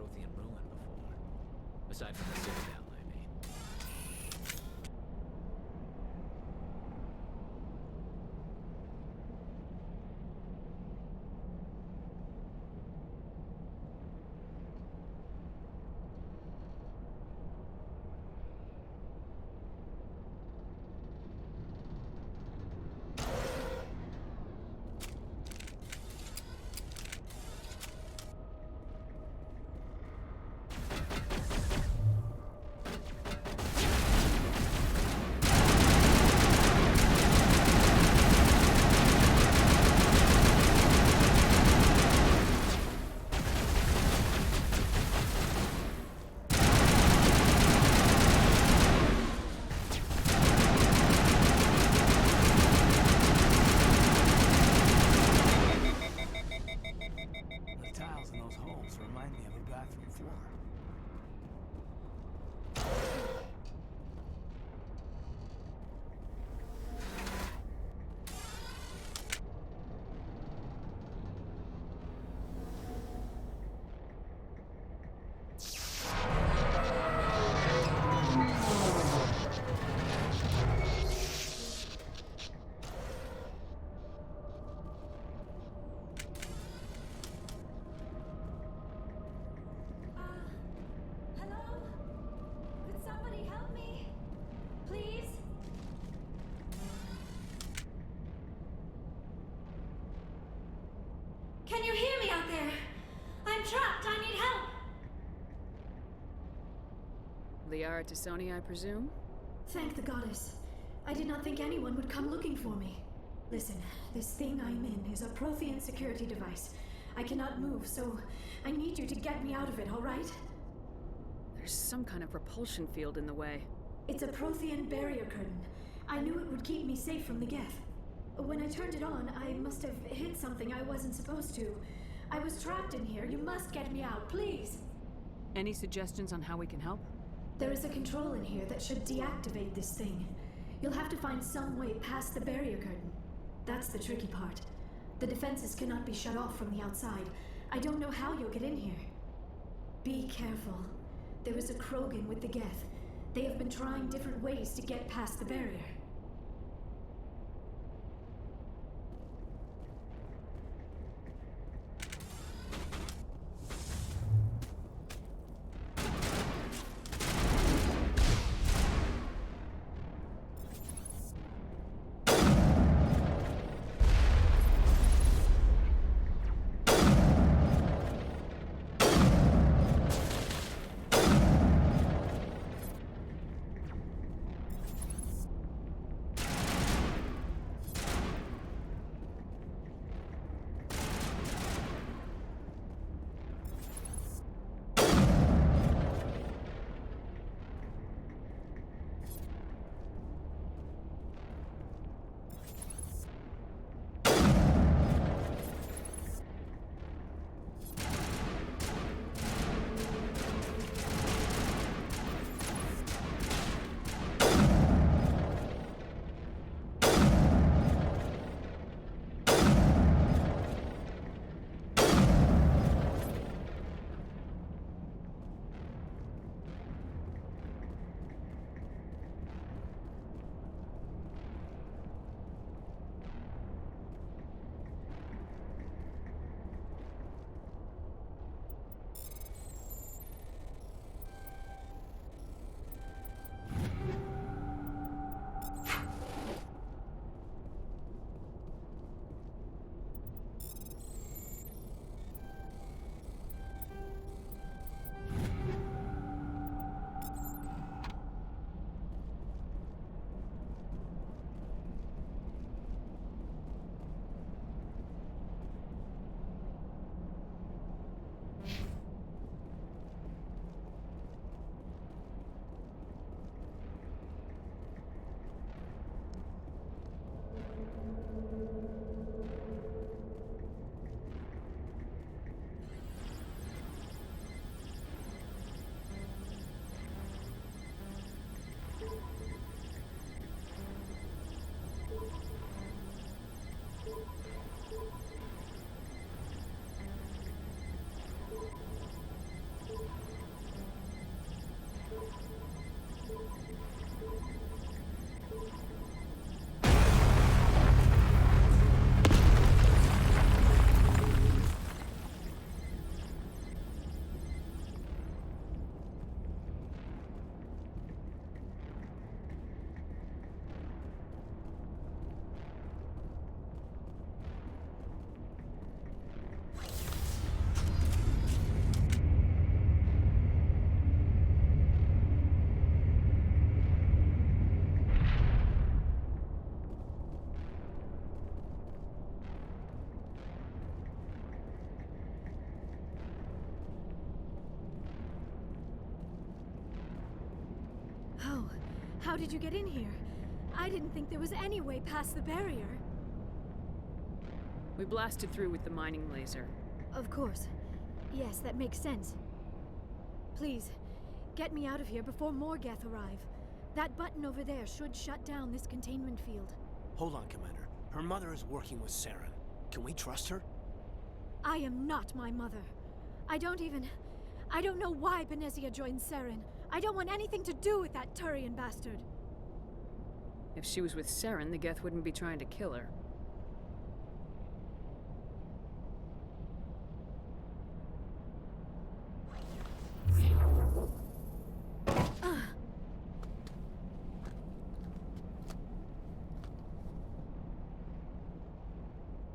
Prothean ruin before. Aside from the citadel, I mean. Can you hear me out there? I'm trapped. I need help. Liara Tisoni, I presume? Thank the goddess. I did not think anyone would come looking for me. Listen, this thing I'm in is a Prothean security device. I cannot move, so I need you to get me out of it, all right? There's some kind of repulsion field in the way. It's a Prothean barrier curtain. I knew it would keep me safe from the Geth. When I turned it on, I must have hit something I wasn't supposed to. I was trapped in here. You must get me out, please. Any suggestions on how we can help? There is a control in here that should deactivate this thing. You'll have to find some way past the barrier curtain. That's the tricky part. The defenses cannot be shut off from the outside. I don't know how you'll get in here. Be careful. There is a Krogan with the Geth. They have been trying different ways to get past the barrier. How did you get in here? I didn't think there was any way past the barrier. We blasted through with the mining laser. Of course. Yes, that makes sense. Please, get me out of here before more Geth arrive. That button over there should shut down this containment field. Hold on, Commander. Her mother is working with Saren. Can we trust her? I am not my mother. I don't know why Benezia joined Saren. I don't want anything to do with that Turian bastard. If she was with Saren, the Geth wouldn't be trying to kill her.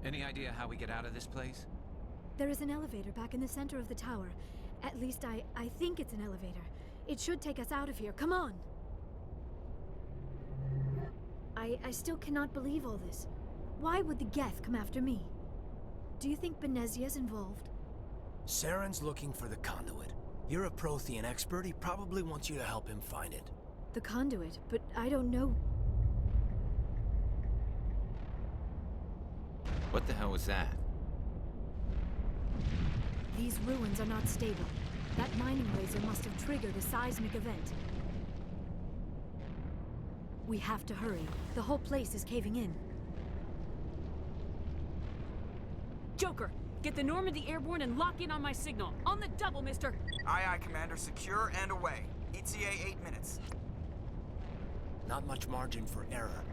Any idea how we get out of this place? There is an elevator back in the center of the tower. At least I think it's an elevator. It should take us out of here. Come on! I still cannot believe all this. Why would the Geth come after me? Do you think Benezia's involved? Saren's looking for the conduit. You're a Prothean expert. He probably wants you to help him find it. The conduit, but I don't know. What the hell was that? These ruins are not stable. That mining laser must have triggered a seismic event. We have to hurry. The whole place is caving in. Joker, get the Normandy airborne and lock in on my signal. On the double, mister! Aye, aye, Commander. Secure and away. ETA 8 minutes. Not much margin for error.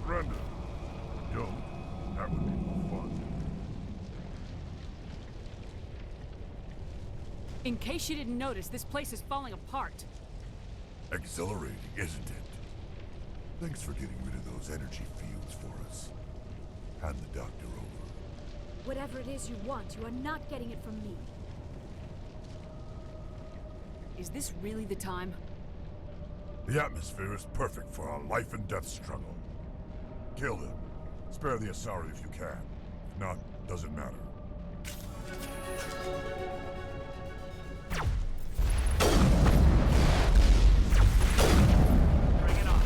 Brenda, don't. That would be more fun. In case you didn't notice, this place is falling apart. Exhilarating, isn't it? Thanks for getting rid of those energy fields for us. Hand the doctor over. Whatever it is you want, you are not getting it from me. Is this really the time? The atmosphere is perfect for our life and death struggle. Kill him. Spare the Asari if you can. If not, doesn't matter. Bring it on.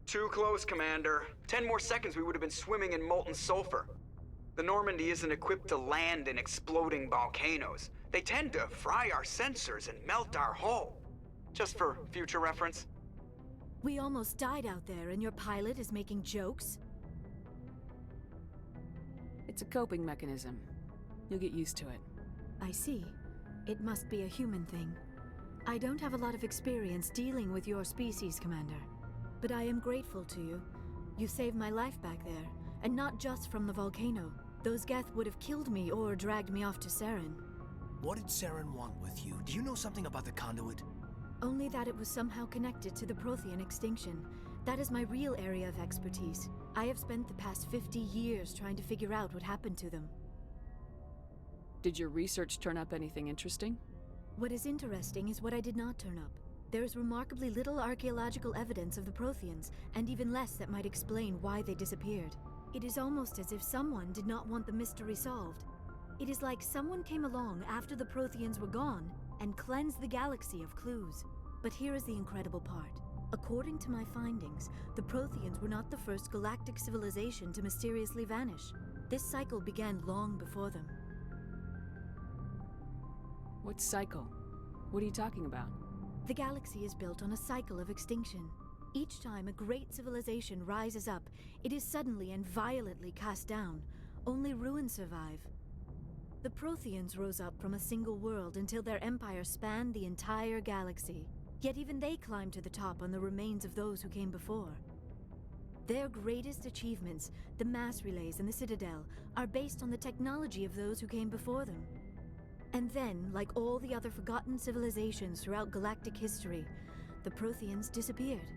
Too close, Commander. 10 more seconds we would have been swimming in molten sulfur. The Normandy isn't equipped to land in exploding volcanoes. They tend to fry our sensors and melt our hull. Just for future reference. We almost died out there, and your pilot is making jokes? It's a coping mechanism. You'll get used to it. I see. It must be a human thing. I don't have a lot of experience dealing with your species, Commander. But I am grateful to you. You saved my life back there, and not just from the volcano. Those Geth would have killed me or dragged me off to Saren. What did Saren want with you? Do you know something about the conduit? Only that it was somehow connected to the Prothean extinction. That is my real area of expertise. I have spent the past 50 years trying to figure out what happened to them. Did your research turn up anything interesting? What is interesting is what I did not turn up. There is remarkably little archaeological evidence of the Protheans, and even less that might explain why they disappeared. It is almost as if someone did not want the mystery solved. It is like someone came along after the Protheans were gone and cleansed the galaxy of clues. But here is the incredible part. According to my findings, the Protheans were not the first galactic civilization to mysteriously vanish. This cycle began long before them. What cycle? What are you talking about? The galaxy is built on a cycle of extinction. Each time a great civilization rises up, it is suddenly and violently cast down. Only ruins survive. The Protheans rose up from a single world until their empire spanned the entire galaxy. Yet even they climbed to the top on the remains of those who came before. Their greatest achievements, the mass relays and the Citadel, are based on the technology of those who came before them. And then, like all the other forgotten civilizations throughout galactic history, the Protheans disappeared.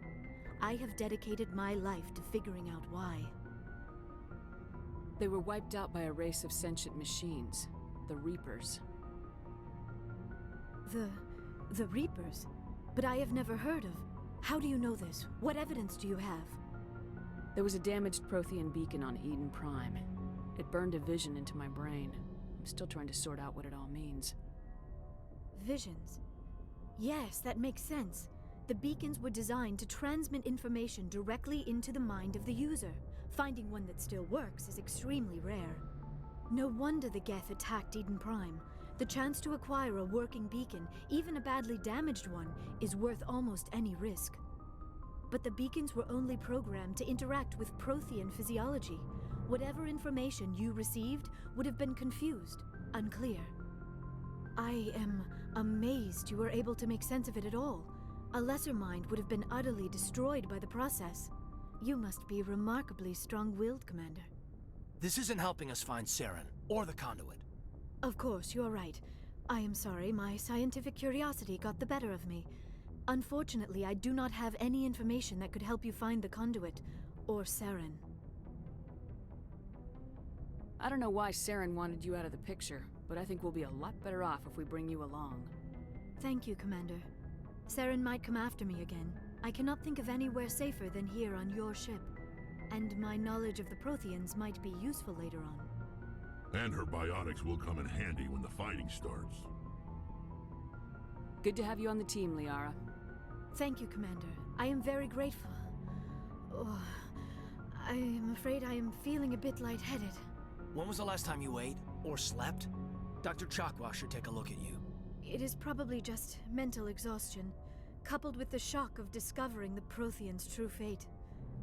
I have dedicated my life to figuring out why. They were wiped out by a race of sentient machines, the Reapers. The Reapers? But I have never heard of. How do you know this? What evidence do you have? There was a damaged Prothean beacon on Eden Prime. It burned a vision into my brain. I'm still trying to sort out what it all means. Visions. Yes, that makes sense. The beacons were designed to transmit information directly into the mind of the user. Finding one that still works is extremely rare. No wonder the Geth attacked Eden Prime. The chance to acquire a working beacon, even a badly damaged one, is worth almost any risk. But the beacons were only programmed to interact with Prothean physiology. Whatever information you received would have been confused, unclear. I am amazed you were able to make sense of it at all. A lesser mind would have been utterly destroyed by the process. You must be remarkably strong-willed, Commander. This isn't helping us find Saren, or the conduit. Of course, you're right. I am sorry, my scientific curiosity got the better of me. Unfortunately, I do not have any information that could help you find the conduit, or Saren. I don't know why Saren wanted you out of the picture, but I think we'll be a lot better off if we bring you along. Thank you, Commander. Saren might come after me again. I cannot think of anywhere safer than here on your ship. And my knowledge of the Protheans might be useful later on. And her biotics will come in handy when the fighting starts. Good to have you on the team, Liara. Thank you, Commander. I am very grateful. Oh, I am afraid I am feeling a bit lightheaded. When was the last time you ate, or slept? Dr. Chakwa should take a look at you. It is probably just mental exhaustion, coupled with the shock of discovering the Protheans' true fate.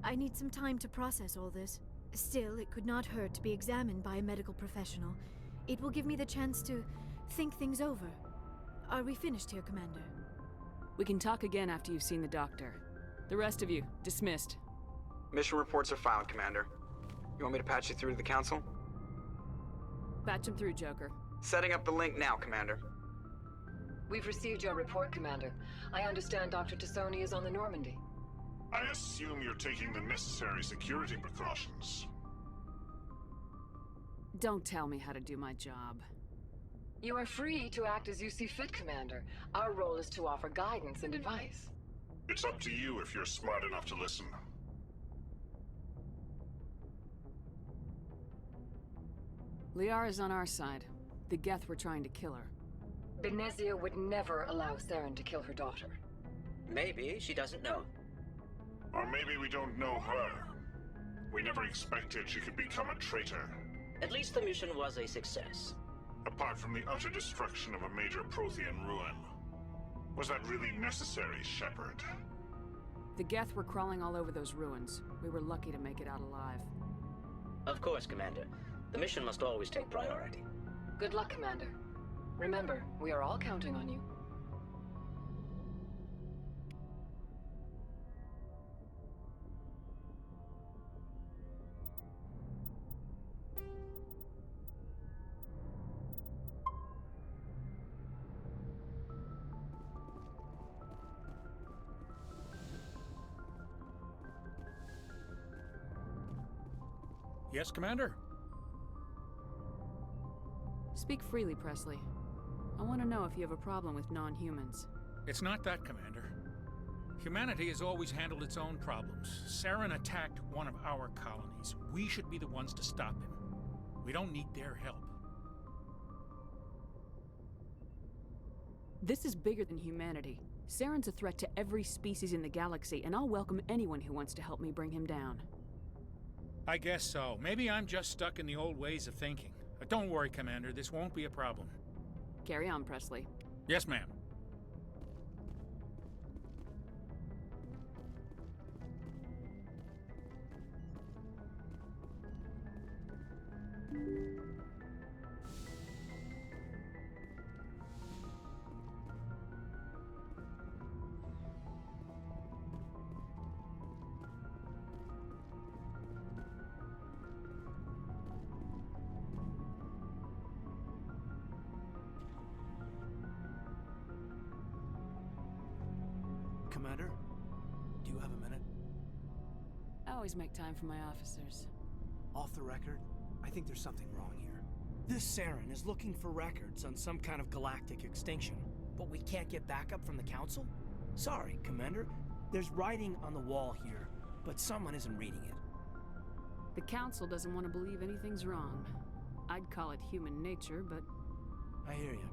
I need some time to process all this. Still, it could not hurt to be examined by a medical professional. It will give me the chance to think things over. Are we finished here, Commander? We can talk again after you've seen the doctor. The rest of you, dismissed. Mission reports are filed, Commander. You want me to patch you through to the Council? Patch him through, Joker. Setting up the link now, Commander. We've received your report, Commander. I understand Dr. Tassoni is on the Normandy. I assume you're taking the necessary security precautions. Don't tell me how to do my job. You are free to act as you see fit, Commander. Our role is to offer guidance and advice. It's up to you if you're smart enough to listen. Liara's on our side. The Geth were trying to kill her. Benezia would never allow Saren to kill her daughter. Maybe she doesn't know. Or maybe we don't know her. We never expected she could become a traitor. At least the mission was a success. Apart from the utter destruction of a major Prothean ruin. Was that really necessary, Shepard? The Geth were crawling all over those ruins. We were lucky to make it out alive. Of course, Commander. The mission must always take priority. Good luck, Commander. Remember, we are all counting on you. Yes, Commander? Speak freely, Presley. I want to know if you have a problem with non-humans. It's not that, Commander. Humanity has always handled its own problems. Saren attacked one of our colonies. We should be the ones to stop him. We don't need their help. This is bigger than humanity. Saren's a threat to every species in the galaxy, and I'll welcome anyone who wants to help me bring him down. I guess so. Maybe I'm just stuck in the old ways of thinking. But don't worry, Commander. This won't be a problem. Carry on, Presley. Yes, ma'am. Commander, do you have a minute? I always make time for my officers. Off the record, I think there's something wrong here. This Saren is looking for records on some kind of galactic extinction, but we can't get backup from the Council? Sorry, Commander. There's writing on the wall here, but someone isn't reading it. The Council doesn't want to believe anything's wrong. I'd call it human nature, but... I hear you.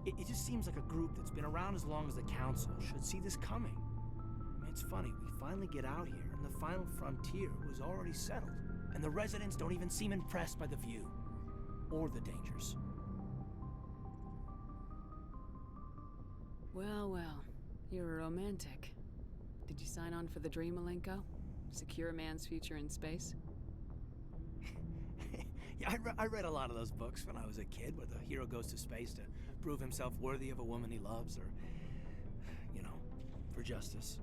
It just seems like a group that's been around as long as the Council should see this coming. I mean, it's funny, we finally get out here, and the final frontier was already settled. And the residents don't even seem impressed by the view. Or the dangers. Well, well. You're a romantic. Did you sign on for the dream, Malenko? Secure a man's future in space? Yeah, I read a lot of those books when I was a kid, where the hero goes to space to prove himself worthy of a woman he loves, or, you know, for justice.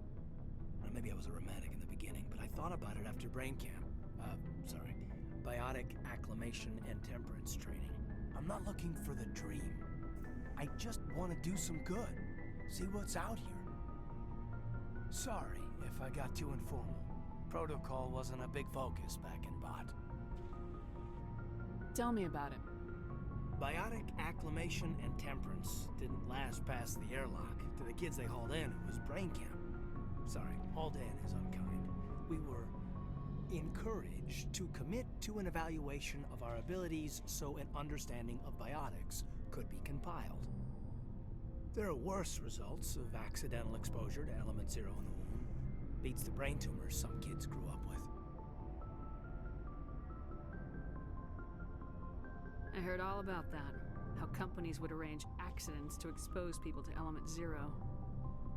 Or maybe I was a romantic in the beginning, but I thought about it after brain camp. Biotic acclimation and temperance training. I'm not looking for the dream. I just want to do some good. See what's out here. Sorry if I got too informal. Protocol wasn't a big focus back in Bot. Tell me about it. Biotic acclimation and temperance didn't last past the airlock. To the kids they hauled in, it was brain camp. Sorry, hauled in is unkind. We were encouraged to commit to an evaluation of our abilities so an understanding of biotics could be compiled. There are worse results of accidental exposure to Element Zero in the womb. Beats the brain tumors some kids grew up with. I heard all about that. How companies would arrange accidents to expose people to Element Zero.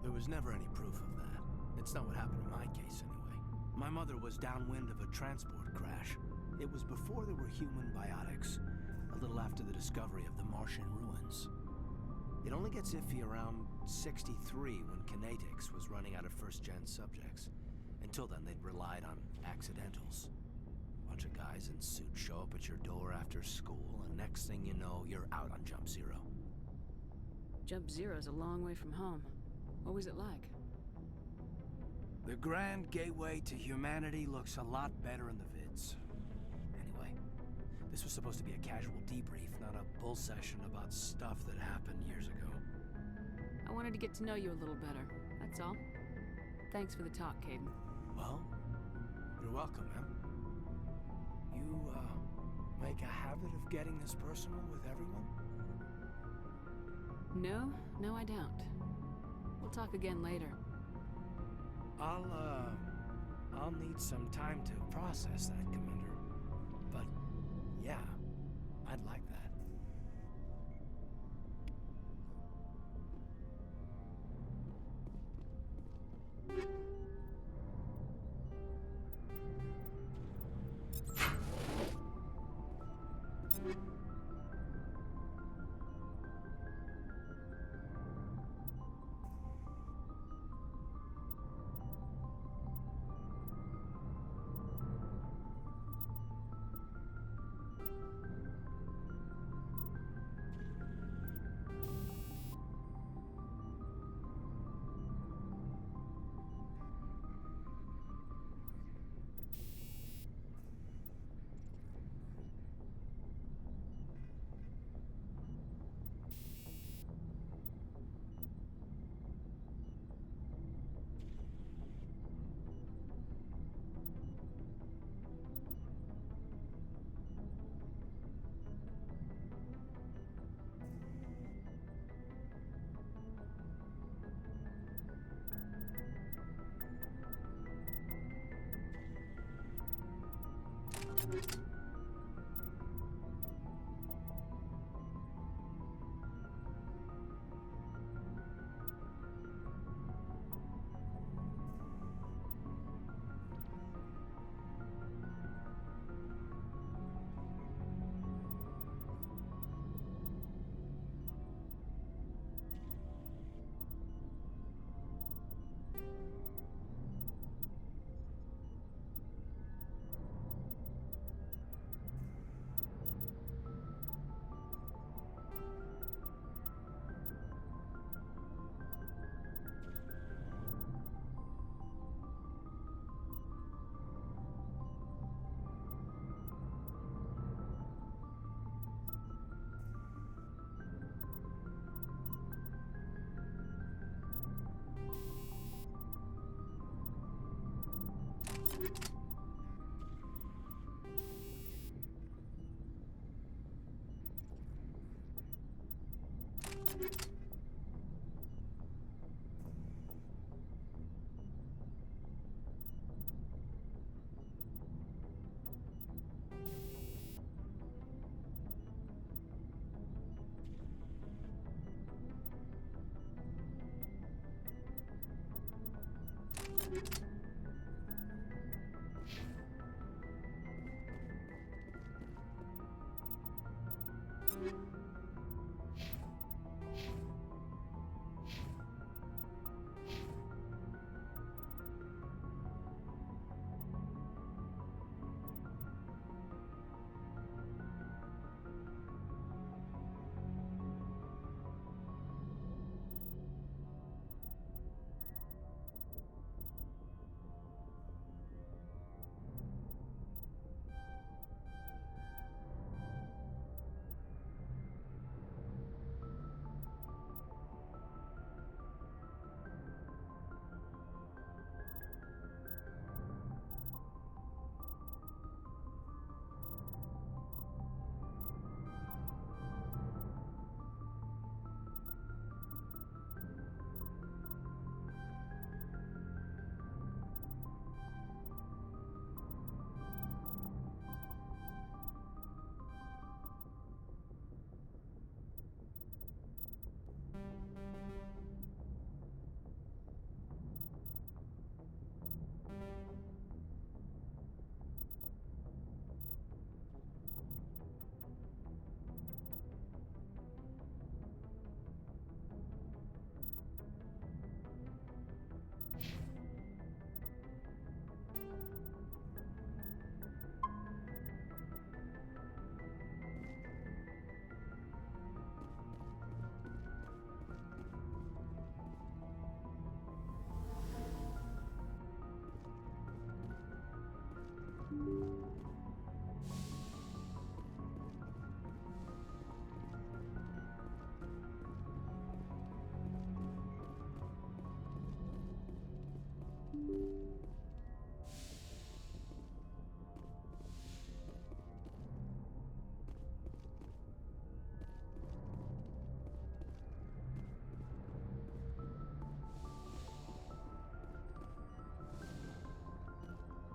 There was never any proof of that. It's not what happened in my case, anyway. My mother was downwind of a transport crash. It was before there were human biotics, a little after the discovery of the Martian ruins. It only gets iffy around 63 when Kinetics was running out of first-gen subjects. Until then, they'd relied on accidentals. Bunch of guys in suits show up at your door after school, and next thing you know, you're out on Jump Zero. Jump Zero's a long way from home. What was it like? The Grand Gateway to Humanity looks a lot better in the vids. Anyway, this was supposed to be a casual debrief, not a bull session about stuff that happened years ago. I wanted to get to know you a little better, that's all. Thanks for the talk, Caden. Well, you're welcome, man. You, make a habit of getting this personal with everyone? No, I don't. We'll talk again later. I'll, I'll need some time to process that, Commander. But, yeah, I'd like that.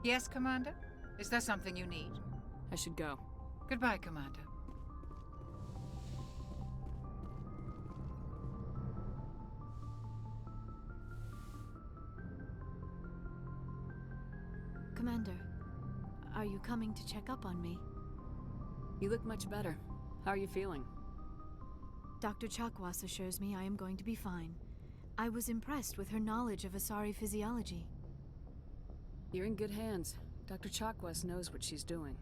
Yes, Commander? Is there something you need? I should go. Goodbye, Commander. Commander, are you coming to check up on me? You look much better. How are you feeling? Dr. Chakwas assures me I am going to be fine. I was impressed with her knowledge of Asari physiology. You're in good hands. Dr. Chakwas knows what she's doing.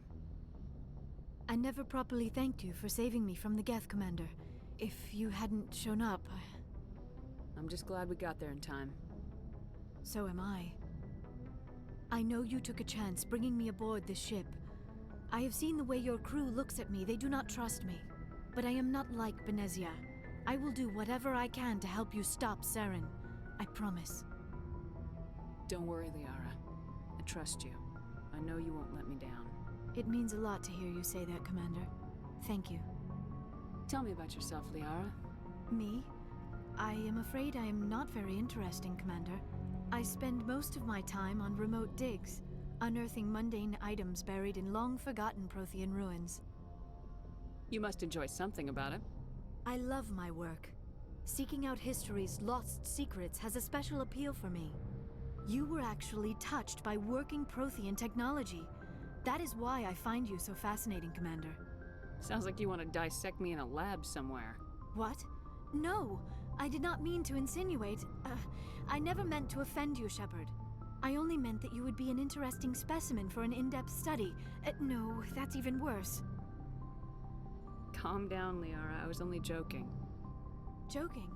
I never properly thanked you for saving me from the Geth, Commander. If you hadn't shown up, I'm just glad we got there in time. So am I. I know you took a chance bringing me aboard this ship. I have seen the way your crew looks at me. They do not trust me. But I am not like Benezia. I will do whatever I can to help you stop Saren. I promise. Don't worry, Liara. I trust you. I know you won't let me down. It means a lot to hear you say that, Commander. Thank you. Tell me about yourself, Liara. Me? I am afraid I am not very interesting, Commander. I spend most of my time on remote digs, unearthing mundane items buried in long-forgotten Prothean ruins. You must enjoy something about it. I love my work. Seeking out history's lost secrets has a special appeal for me. You were actually touched by working Prothean technology. That is why I find you so fascinating, Commander. Sounds like you want to dissect me in a lab somewhere. What? No! I did not mean to insinuate. I never meant to offend you, Shepard. I only meant that you would be an interesting specimen for an in-depth study. No, that's even worse. Calm down, Liara. I was only joking. Joking?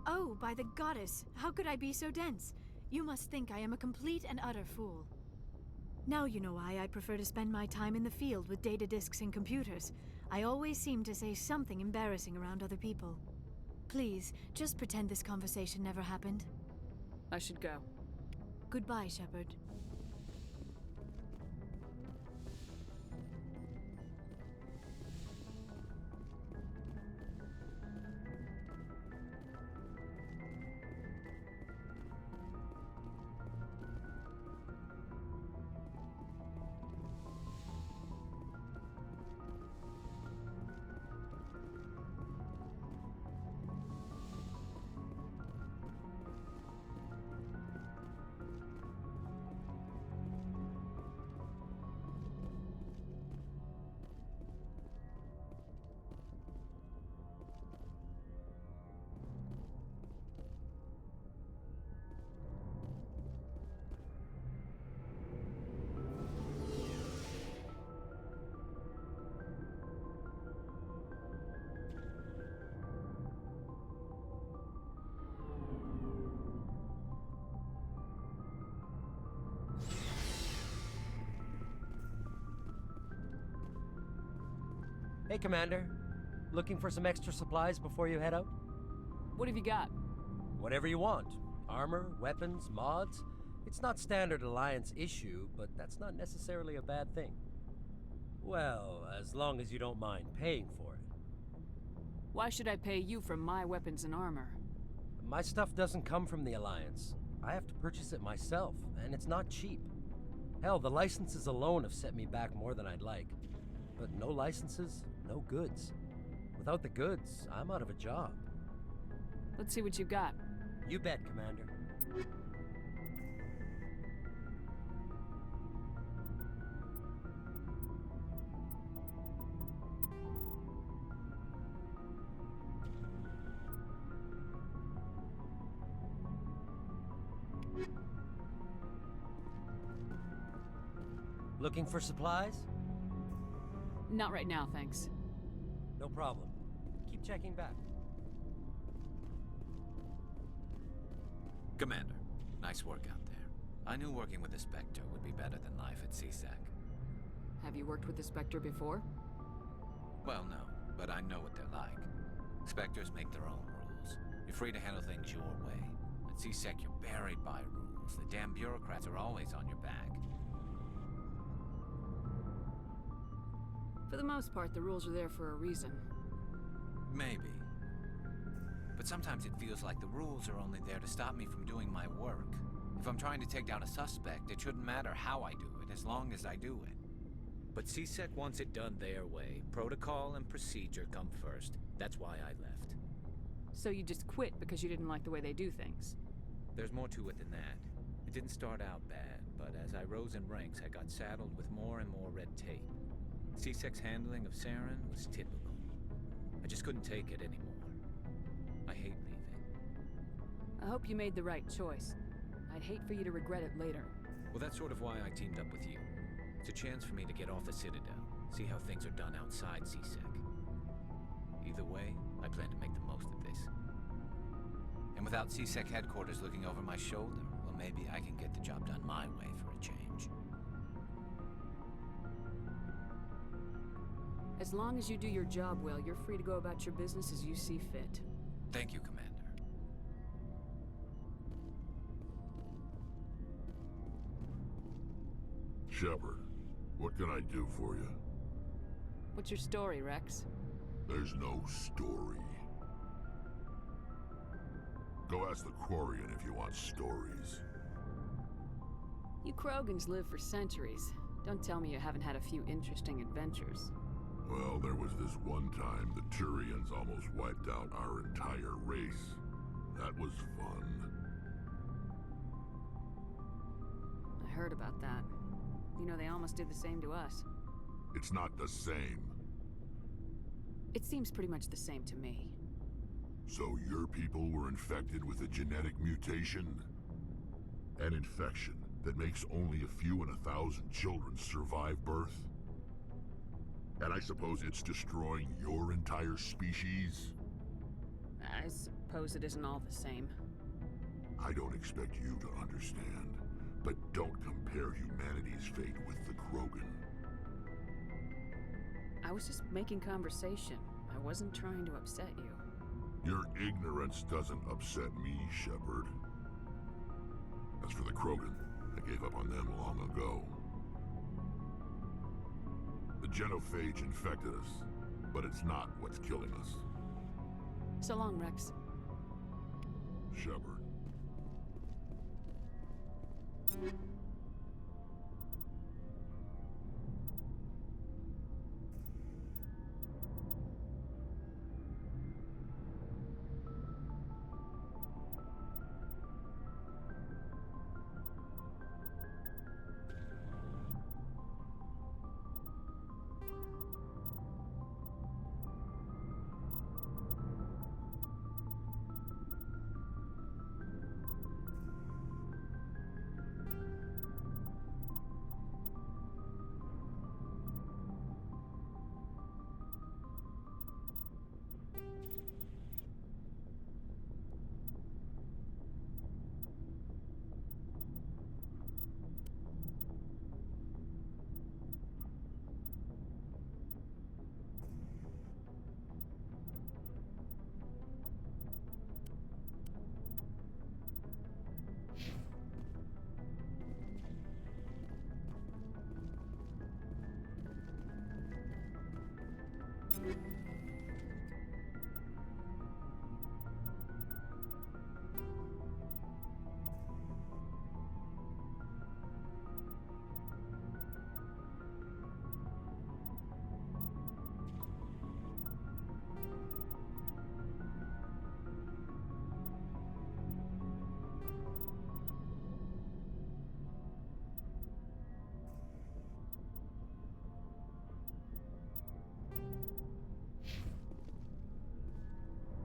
Oh, by the goddess, how could I be so dense? You must think I am a complete and utter fool. Now you know why I prefer to spend my time in the field with data disks and computers. I always seem to say something embarrassing around other people. Please, just pretend this conversation never happened. I should go. Goodbye, Shepard. Hey, Commander. Looking for some extra supplies before you head out? What have you got? Whatever you want. Armor, weapons, mods. It's not standard Alliance issue, but that's not necessarily a bad thing. Well, as long as you don't mind paying for it. Why should I pay you for my weapons and armor? My stuff doesn't come from the Alliance. I have to purchase it myself, and it's not cheap. Hell, the licenses alone have set me back more than I'd like. But no licenses, no goods. Without the goods, I'm out of a job. Let's see what you got. You bet, Commander. Looking for supplies? Not right now, thanks. No problem. Keep checking back. Commander, nice work out there. I knew working with the Spectre would be better than life at CSEC. Have you worked with the Spectre before? Well, no, but I know what they're like. Spectres make their own rules. You're free to handle things your way. At CSEC, you're buried by rules. The damn bureaucrats are always on your back. For the most part, the rules are there for a reason. Maybe. But sometimes it feels like the rules are only there to stop me from doing my work. If I'm trying to take down a suspect, it shouldn't matter how I do it, as long as I do it. But CSEC wants it done their way. Protocol and procedure come first. That's why I left. So you just quit because you didn't like the way they do things? There's more to it than that. It didn't start out bad, but as I rose in ranks, I got saddled with more and more red tape. CSEC's handling of Saren was typical. I just couldn't take it anymore. I hate leaving. I hope you made the right choice. I'd hate for you to regret it later. Well, that's sort of why I teamed up with you. It's a chance for me to get off the Citadel, see how things are done outside CSEC. Either way, I plan to make the most of this. And without CSEC headquarters looking over my shoulder, well, maybe I can get the job done my way for a change. As long as you do your job well, you're free to go about your business as you see fit. Thank you, Commander. Shepard, what can I do for you? What's your story, Rex? There's no story. Go ask the Quarian if you want stories. You Krogans live for centuries. Don't tell me you haven't had a few interesting adventures. Well, there was this one time the Turians almost wiped out our entire race. That was fun. I heard about that. You know, they almost did the same to us. It's not the same. It seems pretty much the same to me. So your people were infected with a genetic mutation? An infection that makes only a few in 1,000 children survive birth? And I suppose it's destroying your entire species? I suppose it isn't all the same. I don't expect you to understand, but don't compare humanity's fate with the Krogan. I was just making conversation. I wasn't trying to upset you. Your ignorance doesn't upset me, Shepard. As for the Krogan, I gave up on them long ago. The genophage infected us, but it's not what's killing us. So long, Rex. Shepard.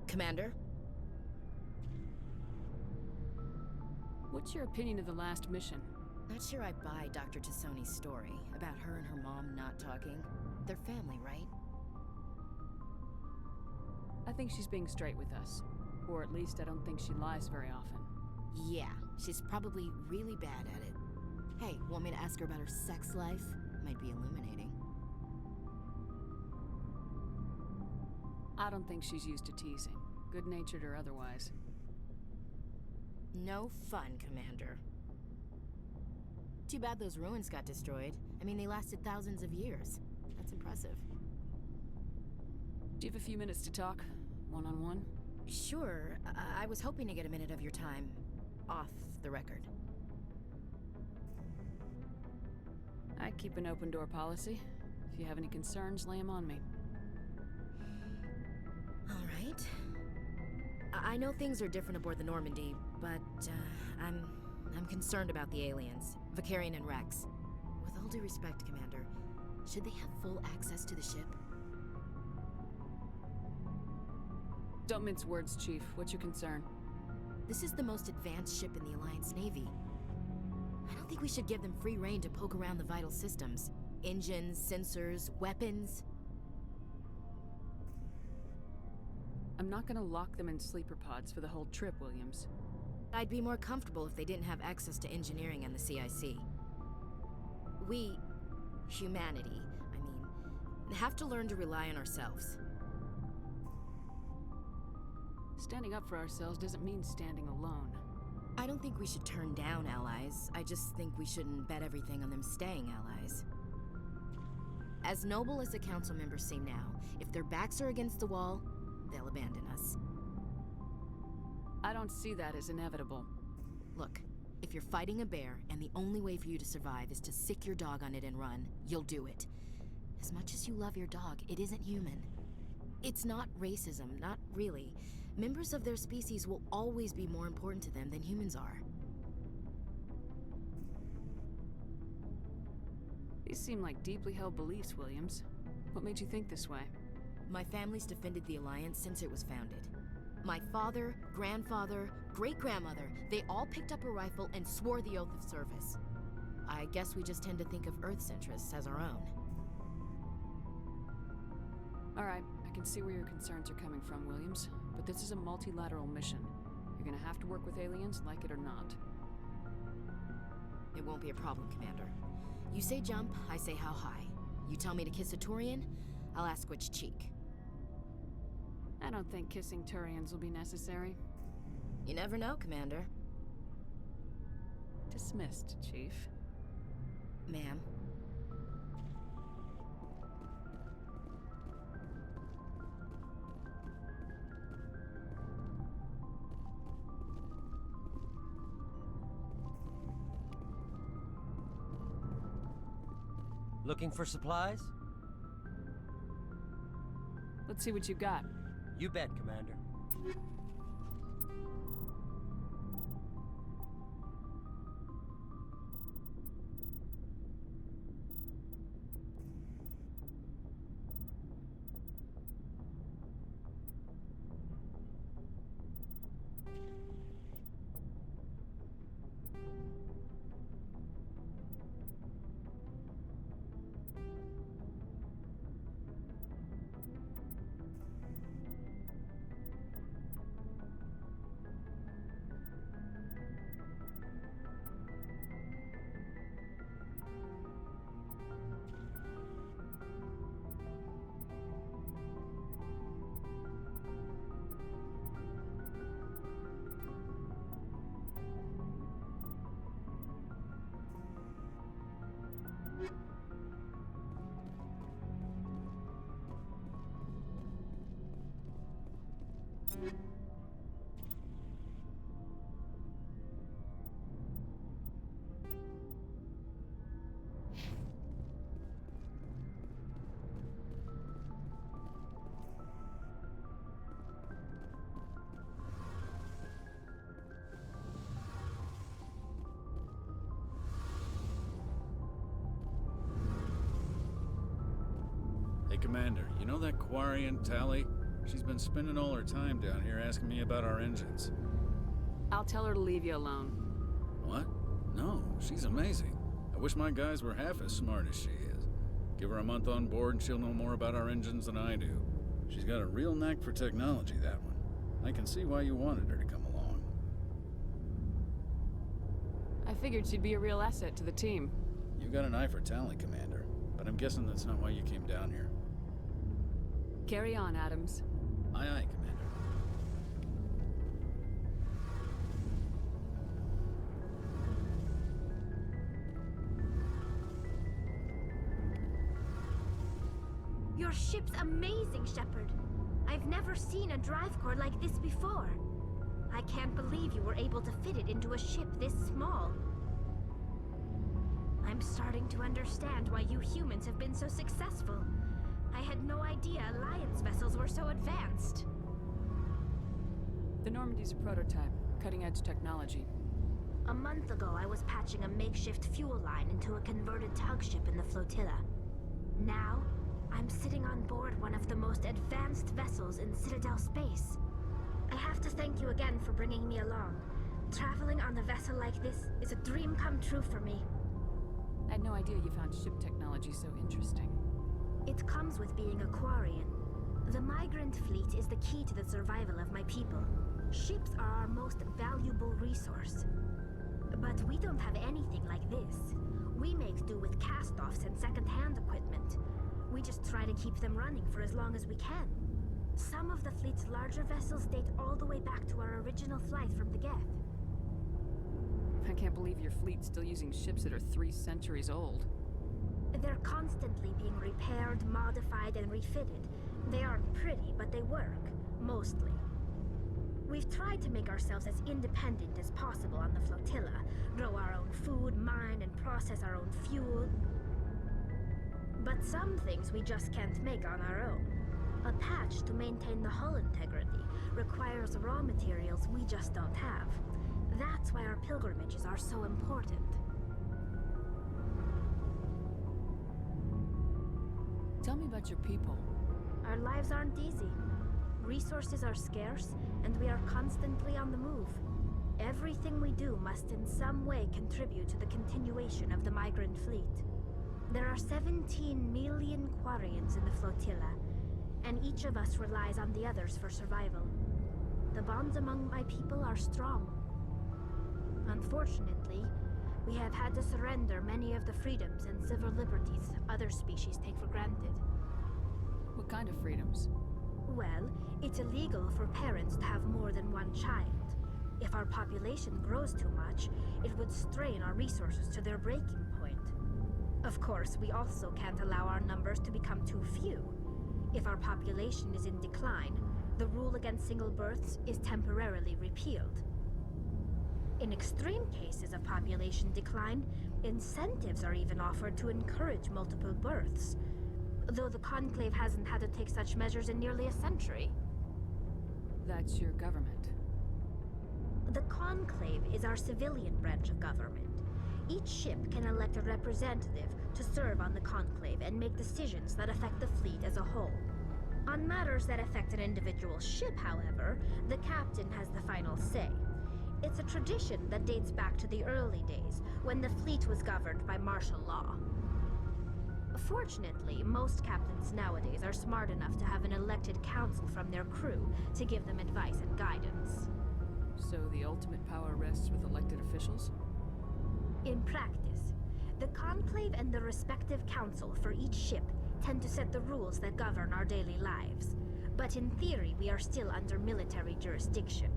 Commander? What's your opinion of the last mission? Not sure I buy Dr. Tassoni's story about her and her mom not talking. They're family, right? I think she's being straight with us. Or at least I don't think she lies very often. Yeah, she's probably really bad at it. Hey, want me to ask her about her sex life? Might be illuminating. I don't think she's used to teasing, good-natured or otherwise. No fun, Commander. Too bad those ruins got destroyed. I mean, they lasted thousands of years. That's impressive. Do you have a few minutes to talk? One-on-one? Sure. I was hoping to get a minute of your time off the record. I keep an open door policy. If you have any concerns, lay them on me. All right. I know things are different aboard the Normandy, but I'm concerned about the aliens, Vicarian and Rex. With all due respect, Commander, should they have full access to the ship? Don't mince words, Chief. What's your concern? This is the most advanced ship in the Alliance Navy. I don't think we should give them free rein to poke around the vital systems. Engines, sensors, weapons. I'm not gonna lock them in sleeper pods for the whole trip, Williams. I'd be more comfortable if they didn't have access to engineering and the CIC. We, humanity, have to learn to rely on ourselves. Standing up for ourselves doesn't mean standing alone. I don't think we should turn down allies. I just think we shouldn't bet everything on them staying allies. As noble as the council members seem now, if their backs are against the wall, they'll abandon us. I don't see that as inevitable. Look, if you're fighting a bear and the only way for you to survive is to sick your dog on it and run, you'll do it. As much as you love your dog, it isn't human. It's not racism, not really. Members of their species will always be more important to them than humans are. These seem like deeply held beliefs, Williams. What made you think this way? My family's defended the Alliance since it was founded. My father, grandfather, great-grandmother, they all picked up a rifle and swore the oath of service. I guess we just tend to think of Earth's interests as our own. All right, I can see where your concerns are coming from, Williams. But this is a multilateral mission. You're gonna have to work with aliens, like it or not. It won't be a problem, Commander. You say jump, I say how high. You tell me to kiss a Turian, I'll ask which cheek. I don't think kissing Turians will be necessary. You never know, Commander. Dismissed, Chief. Ma'am. Looking for supplies? Let's see what you got. You bet, Commander. Hey, Commander, you know that Quarian, Tally? She's been spending all her time down here asking me about our engines. I'll tell her to leave you alone. What? No, she's amazing. I wish my guys were half as smart as she is. Give her a month on board and she'll know more about our engines than I do. She's got a real knack for technology, that one. I can see why you wanted her to come along. I figured she'd be a real asset to the team. You got an eye for Tally, Commander, but I'm guessing that's not why you came down here. Carry on, Adams. Aye, aye, Commander. Your ship's amazing, Shepard. I've never seen a drive core like this before. I can't believe you were able to fit it into a ship this small. I'm starting to understand why you humans have been so successful. I had no idea Alliance vessels were so advanced. The Normandy's a prototype, cutting-edge technology. A month ago, I was patching a makeshift fuel line into a converted tug ship in the flotilla. Now, I'm sitting on board one of the most advanced vessels in Citadel space. I have to thank you again for bringing me along. Traveling on a vessel like this is a dream come true for me. I had no idea you found ship technology so interesting. It comes with being a Quarian. The migrant fleet is the key to the survival of my people. Ships are our most valuable resource. But we don't have anything like this. We make do with cast-offs and second-hand equipment. We just try to keep them running for as long as we can. Some of the fleet's larger vessels date all the way back to our original flight from the Geth. I can't believe your fleet's still using ships that are 3 centuries old. They're constantly being repaired, modified, and refitted. They aren't pretty, but they work. Mostly. We've tried to make ourselves as independent as possible on the flotilla. Grow our own food, mine, and process our own fuel. But some things we just can't make on our own. A patch to maintain the hull integrity requires raw materials we just don't have. That's why our pilgrimages are so important. Tell me about your people. Our lives aren't easy. Resources are scarce, and we are constantly on the move. Everything we do must in some way contribute to the continuation of the migrant fleet. There are 17 million Quarians in the flotilla, and each of us relies on the others for survival. The bonds among my people are strong. Unfortunately, we have had to surrender many of the freedoms and civil liberties other species take for granted. What kind of freedoms? Well, it's illegal for parents to have more than one child. If our population grows too much, it would strain our resources to their breaking point. Of course, we also can't allow our numbers to become too few. If our population is in decline, the rule against single births is temporarily repealed. In extreme cases of population decline, incentives are even offered to encourage multiple births, though the Conclave hasn't had to take such measures in nearly a century. That's your government. The Conclave is our civilian branch of government. Each ship can elect a representative to serve on the Conclave and make decisions that affect the fleet as a whole. On matters that affect an individual ship, however, the captain has the final say. It's a tradition that dates back to the early days, when the fleet was governed by martial law. Fortunately, most captains nowadays are smart enough to have an elected council from their crew to give them advice and guidance. So the ultimate power rests with elected officials? In practice, the Conclave and the respective council for each ship tend to set the rules that govern our daily lives. But in theory, we are still under military jurisdiction.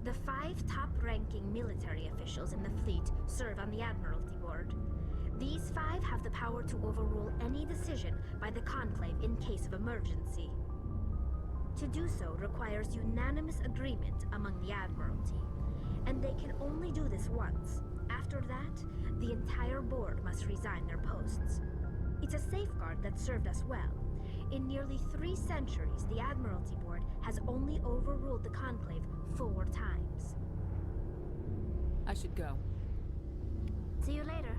The 5 top-ranking military officials in the fleet serve on the Admiralty Board. These 5 have the power to overrule any decision by the Conclave in case of emergency. To do so requires unanimous agreement among the Admiralty, and they can only do this once. After that, the entire board must resign their posts. It's a safeguard that served us well. In nearly 3 centuries, the Admiralty Board has only overruled the Conclave 4 times. I should go. See you later.